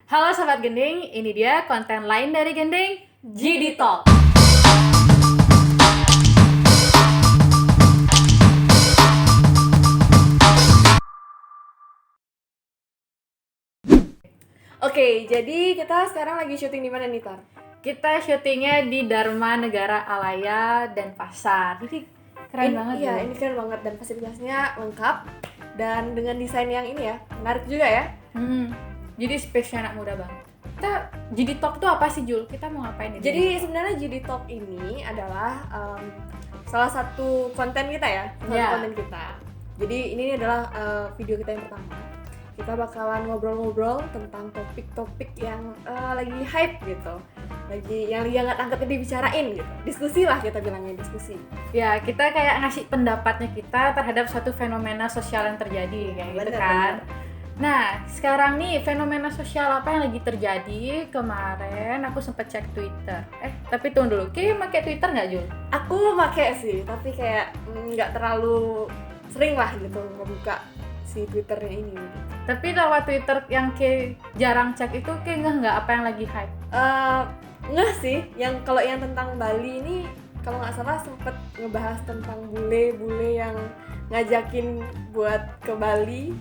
Halo Sobat Gending, ini dia konten lain dari Gending, GD Talk. Oke, jadi kita sekarang lagi syuting di mana nih, Tar? Kita syutingnya di Dharma Negara Alaya dan Pasar. Jadi keren banget Iya, ya. ini keren banget dan fasilitasnya lengkap dan dengan desain yang ini ya, menarik juga ya. Jadi spesial anak muda banget. Kita GD Talk tuh apa sih, Jul? Kita mau ngapain ini? Jadi sebenarnya GD Talk ini adalah salah satu konten kita ya, konten kita. Jadi ini adalah video kita yang pertama. Kita bakalan ngobrol-ngobrol tentang topik-topik yang lagi hype gitu, yang angkat-angkat dibicarain gitu, diskusi lah kita bilangnya, diskusi. Ya, kita kayak ngasih pendapatnya kita terhadap suatu fenomena sosial yang terjadi kayak gitu kan. Nah, sekarang nih fenomena sosial apa yang lagi terjadi? Kemarin aku sempat cek Twitter. Tapi tunggu dulu, kayak pakai Twitter nggak, Jul? Aku pakai sih, tapi kayak nggak terlalu sering lah gitu ngebuka si Twitternya ini gitu. Tapi lewat Twitter yang kayak jarang cek itu kayak nggak apa yang lagi hype? Nggak sih, kalau yang tentang Bali ini kalau nggak salah sempet ngebahas tentang bule-bule yang ngajakin buat ke Bali,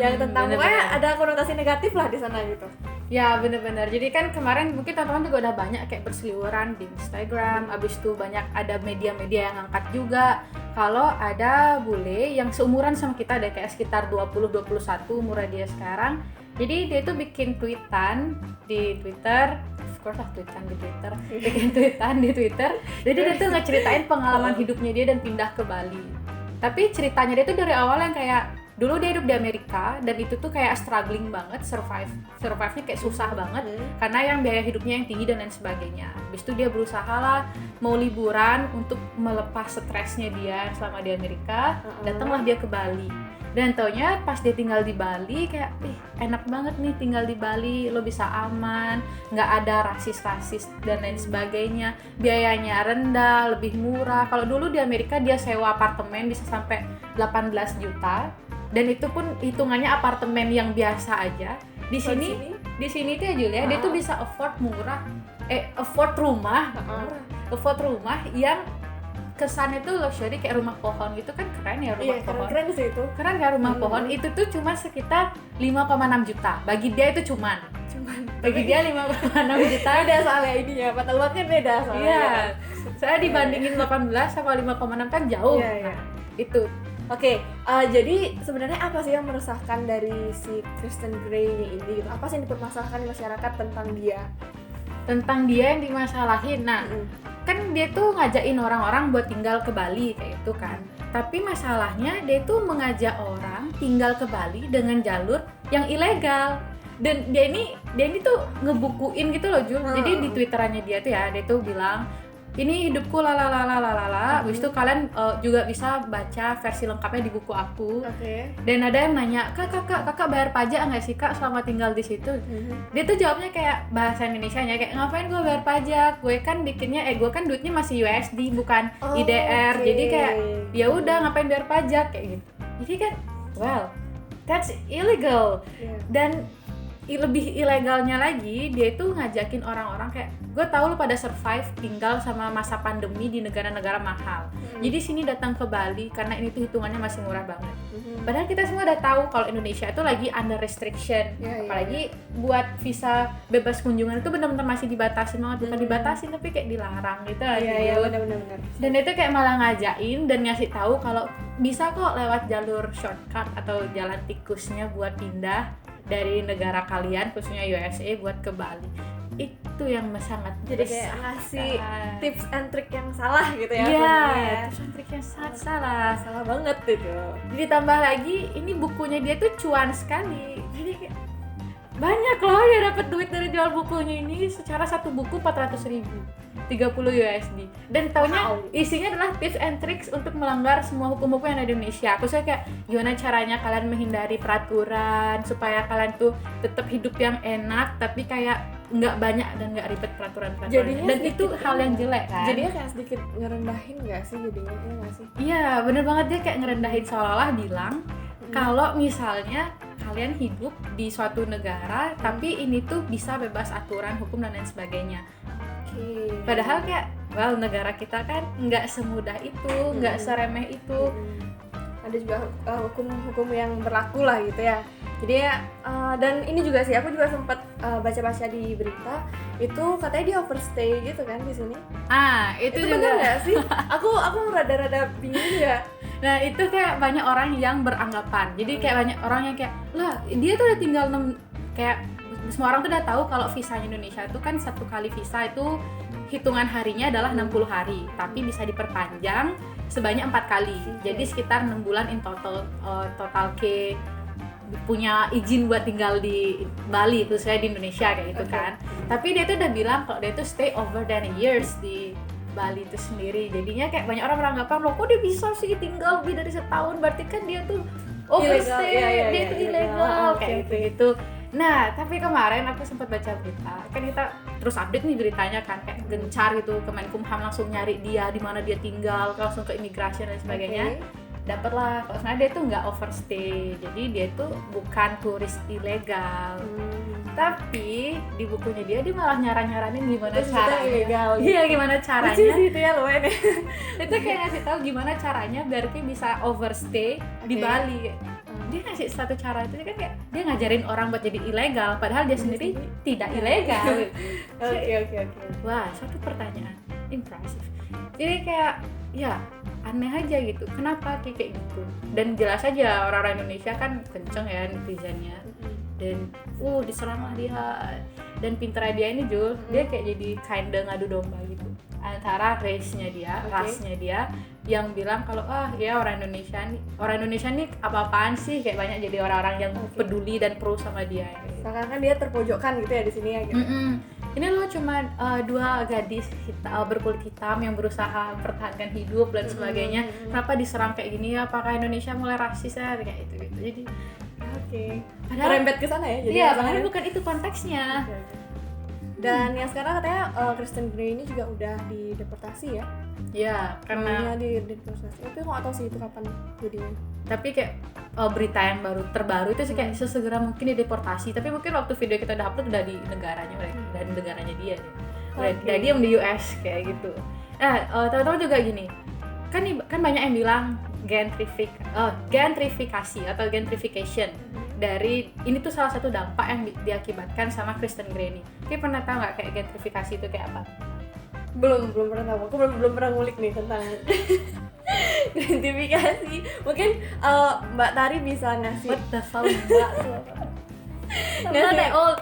yang tentang pokoknya ada konotasi negatif lah di sana gitu. Ya bener-bener, jadi kan kemarin mungkin teman-teman juga udah banyak kayak berseliweran di Instagram, abis itu banyak ada media-media yang angkat juga kalau ada bule yang seumuran sama kita deh, kayak sekitar 20-21 umurnya dia sekarang. Jadi dia tuh bikin tweetan di Twitter, of course lah bikin tweetan di Twitter. Jadi dia tuh ngeceritain pengalaman hidupnya dia dan pindah ke Bali. Tapi ceritanya dia tuh dari awal yang kayak dulu dia hidup di Amerika dan itu tuh kayak struggling banget, survive-nya kayak susah banget karena yang biaya hidupnya yang tinggi dan lain sebagainya. Habis itu dia berusaha lah mau liburan untuk melepas stresnya dia selama di Amerika, datanglah dia ke Bali. Dan taunya pas dia tinggal di Bali kayak enak banget nih tinggal di Bali, lo bisa aman, nggak ada rasis dan lain sebagainya, biayanya rendah, lebih murah. Kalau dulu di Amerika dia sewa apartemen bisa sampai 18 juta dan itu pun hitungannya apartemen yang biasa aja. Di sini tuh ya Julia, dia tuh bisa afford rumah yang kesannya tuh luxury kayak rumah pohon gitu kan, keren ya rumah pohon. Keren sih itu. Keren kan rumah pohon itu tuh cuma sekitar 5,6 juta. Bagi dia itu cuman bagi dia 5,6 juta. Beda soalnya ini ya, mata luarnya beda soalnya. Iya. Saya dibandingin 18 sama 5,6 kan jauh. Iya. Itu. Oke, jadi sebenarnya apa sih yang meresahkan dari si Christian Grey ini gitu? Apa sih yang dipermasalahkan di masyarakat tentang dia? Tentang dia yang dimasalahin. Nah, kan dia tuh ngajakin orang-orang buat tinggal ke Bali kayak itu kan. Tapi masalahnya dia tuh mengajak orang tinggal ke Bali dengan jalur yang ilegal. Dan dia ini tuh ngebukuin gitu loh, Jul. Jadi di Twitterannya dia tuh bilang, ini hidupku lalalala. Habis itu kalian juga bisa baca versi lengkapnya di buku aku. Dan ada yang nanya, kakak bayar pajak nggak sih kak selama tinggal di situ? Dia tuh jawabnya kayak bahasa Indonesianya kayak, ngapain gue bayar pajak? Gue kan duitnya masih USD bukan IDR. Jadi kayak ya udah ngapain bayar pajak kayak gitu. Jadi kan that's illegal. Dan lebih ilegalnya lagi, dia itu ngajakin orang-orang kayak, gue tahu lu pada survive tinggal sama masa pandemi di negara-negara mahal. Jadi sini datang ke Bali karena ini tuh hitungannya masih murah banget. Padahal kita semua udah tahu kalau Indonesia itu lagi under restriction. Apalagi buat visa bebas kunjungan itu benar-benar masih dibatasin banget, bukan dibatasin tapi kayak dilarang gitu. Iya, benar-benar. Dan itu kayak malah ngajakin dan ngasih tahu kalau bisa kok lewat jalur shortcut atau jalan tikusnya buat pindah dari negara kalian, khususnya USA buat ke Bali. Itu yang sangat jadi kayak ngasih tips and trick yang salah gitu ya. Iya, tips and trick yang sangat salah banget itu. Jadi tambah lagi ini bukunya dia tuh cuan sekali. Jadi kayak banyak loh yang dapat duit dari jual bukunya ini. Secara satu buku 400.000, 30 USD. Dan taunya isinya adalah tips and tricks untuk melanggar semua hukum-hukum yang ada di Indonesia. Aku kayak gimana caranya kalian menghindari peraturan supaya kalian tuh tetap hidup yang enak tapi kayak nggak banyak dan nggak ribet peraturan-peraturan. Jadinya Dan itu sedikit, hal yang jelek kan. jadinya kayak sedikit ngerendahin nggak sih jadinya, iya nggak sih? Iya, bener banget, dia kayak ngerendahin, seolah-olah bilang kalau misalnya kalian hidup di suatu negara tapi ini tuh bisa bebas aturan hukum dan lain sebagainya. Padahal kayak negara kita kan nggak semudah itu, nggak seremeh itu. Ada juga hukum yang berlaku lah gitu ya. Jadi ya, dan ini juga sih aku juga sempat baca-baca di berita itu katanya dia overstay gitu kan di sini. Itu juga juga nggak sih? Aku rada-rada bingung juga. Nah itu kayak banyak orang yang beranggapan, jadi kayak banyak orang yang kayak lah dia tuh udah tinggal kayak semua orang tuh udah tahu kalau visanya Indonesia itu kan satu kali visa itu hitungan harinya adalah 60 hari, tapi bisa diperpanjang sebanyak 4 kali. Jadi sekitar 6 bulan in total punya izin buat tinggal di Bali, khususnya di Indonesia kayak gitu kan. Tapi dia tuh udah bilang kalau dia tuh stay over than years di Bali itu sendiri. Jadinya kayak banyak orang beranggapan loh kok dia bisa sih tinggal lebih dari setahun, berarti kan dia tuh overstay, dia itu ilegal kayak gitu. Nah, tapi kemarin aku sempat baca berita, kan kita terus update nih beritanya kan, kayak gencar gitu, Kemenkumham langsung nyari dia di mana dia tinggal, langsung ke imigrasi dan sebagainya. Dapatlah, kalau sebenarnya dia tuh nggak overstay, jadi dia tuh bukan turis ilegal. Tapi di bukunya dia malah nyaranin gimana caranya. Iya, gimana caranya. Itu ya lumayan ya. Itu kayak ngasih tahu gimana caranya biar dia bisa overstay di Bali. Dia ngasih satu cara itu kan kayak dia ngajarin orang buat jadi ilegal, padahal dia sendiri tidak ilegal. Oke. Wah, satu pertanyaan impresif. Jadi kayak ya aneh aja gitu, kenapa kayak gitu. Dan jelas aja orang-orang Indonesia kan kenceng ya netizennya, dan diseranglah dia. Dan pinternya dia ini Jul, dia kayak jadi kinda ngadu domba gitu antara race-nya dia, rasnya dia, yang bilang kalau ya orang Indonesia nih apa-apaan sih, kayak banyak jadi orang-orang yang peduli dan pro sama dia gitu. Karena kan dia terpojokkan gitu ya di sini ya gitu. Ini lo cuma dua gadis berkulit hitam yang berusaha mempertahankan hidup dan sebagainya. Kenapa diserang kayak gini? Apakah Indonesia mulai rasis ya kayak itu gitu. Jadi padahal rembet ke sana ya. Jadi iya, padahal bukan itu konteksnya. Dan yang sekarang katanya Kristen Grey ini juga udah dideportasi ya. Iya, karena dideportasi. Tapi aku nggak tahu sih itu kapan jadinya. Tapi kayak berita yang terbaru itu sih kayak sesegera mungkin dideportasi. Tapi mungkin waktu video kita udah upload udah di negaranya dan negaranya dia. Udah diam di US kayak gitu. Teman-teman juga gini. Kan banyak yang bilang gentrifikasi atau gentrification. Dari ini tuh salah satu dampak yang diakibatkan sama Kristen Grey ini. Kita pernah tahu nggak kayak gentrifikasi itu kayak apa? Belum pernah tahu. Aku belum pernah ngulik nih tentang gentrifikasi. Mungkin Mbak Tari bisa ngasih. What the fuck Mbak? Ngasih old.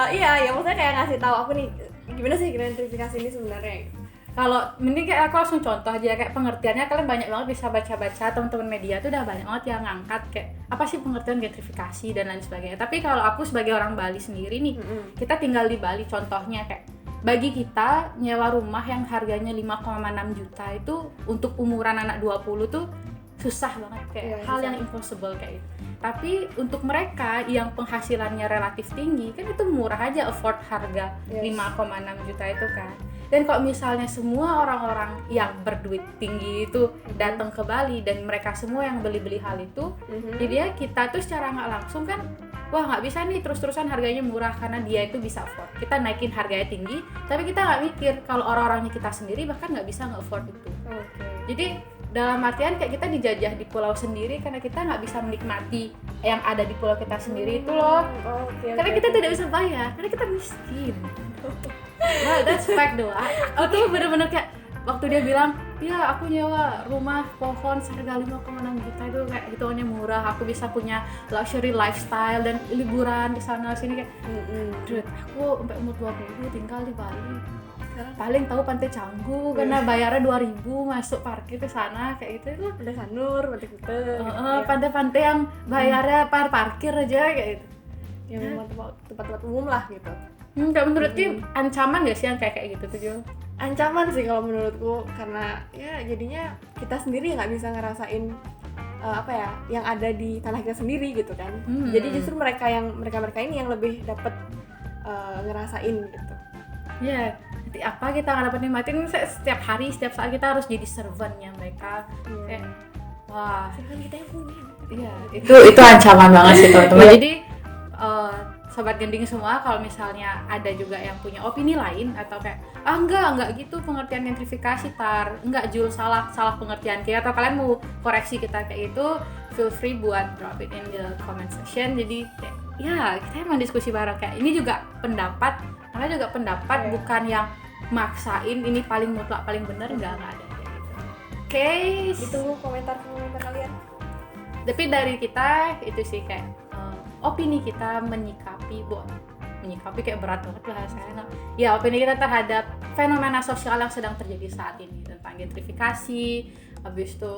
Iya, maksudnya kayak ngasih tahu aku nih gimana sih gentrifikasi ini sebenarnya. Kalau mending kayak aku langsung contoh aja, kayak pengertiannya kalian banyak banget bisa baca-baca, teman-teman media tuh udah banyak banget yang ngangkat kayak apa sih pengertian gentrifikasi dan lain sebagainya. Tapi kalau aku sebagai orang Bali sendiri nih, kita tinggal di Bali, contohnya kayak bagi kita nyewa rumah yang harganya 5,6 juta itu untuk umuran anak 20 tuh susah banget, kayak hal yang impossible kayak gitu. Tapi untuk mereka yang penghasilannya relatif tinggi kan itu murah aja afford harga 5,6 juta itu kan. Dan kalau misalnya semua orang-orang yang berduit tinggi itu datang ke Bali dan mereka semua yang beli-beli hal itu, jadi ya kita tuh secara nggak langsung kan, wah nggak bisa nih terus-terusan harganya murah karena dia itu bisa afford. Kita naikin harganya tinggi, tapi kita nggak mikir kalau orang-orangnya kita sendiri bahkan nggak bisa nge-afford itu. Jadi dalam artian kayak kita dijajah di pulau sendiri karena kita nggak bisa menikmati yang ada di pulau kita sendiri itu loh. Karena kita tidak bisa bayar, karena kita miskin. Well, that's fact though. Aku tuh bener-bener kayak waktu dia bilang, ya aku nyewa rumah pohon seharga 5,6 juta itu kayak hitungannya murah, aku bisa punya luxury lifestyle dan liburan di sana sini kayak dude, aku sampai umur 20 tinggal di Bali. Paling tahu Pantai Canggu karena bayarnya 2.000 masuk parkir ke sana kayak gitu. Itu Pantai Sanur, Pantai Kuta. Pantai-pantai yang bayarnya parkir aja kayak gitu. Ya memang tempat-tempat umum lah gitu. Enggak, menurut Kim ancaman gak sih yang kayak gitu tuh Jo? Ancaman sih kalau menurutku, karena ya jadinya kita sendiri nggak bisa ngerasain yang ada di tanah kita sendiri gitu kan. Jadi justru mereka ini yang lebih dapat ngerasain gitu. Ya, nanti apa kita nggak dapat nikmatin setiap hari, setiap saat kita harus jadi servantnya mereka. Kayak, wah, Kan kita yang punya. iya, itu ancaman banget sih teman-teman. Jadi sobat gending semua, kalau misalnya ada juga yang punya opini lain atau kayak enggak gitu pengertian gentrifikasi enggak Jul, salah pengertian kita, atau kalian mau koreksi kita kayak itu, feel free buat drop it in the comment section. Jadi kayak, ya kita emang diskusi bareng, kayak ini juga pendapat, karena juga pendapat bukan yang maksain ini paling mutlak paling benar, enggak ada kayak gitu. Oke, Ditunggu komentar kalian. tapi dari kita itu sih kayak opini kita menyikapi kayak berat banget bahasanya. Ya, opini kita terhadap fenomena sosial yang sedang terjadi saat ini tentang gentrifikasi, habis itu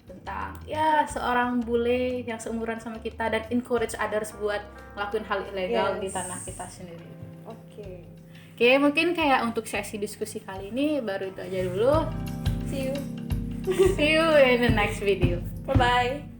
tentang ya seorang bule yang seumuran sama kita dan encourage others buat ngelakuin hal ilegal di tanah kita sendiri. Oke, mungkin kayak untuk sesi diskusi kali ini baru itu aja dulu. See you See you in the next video. Bye bye.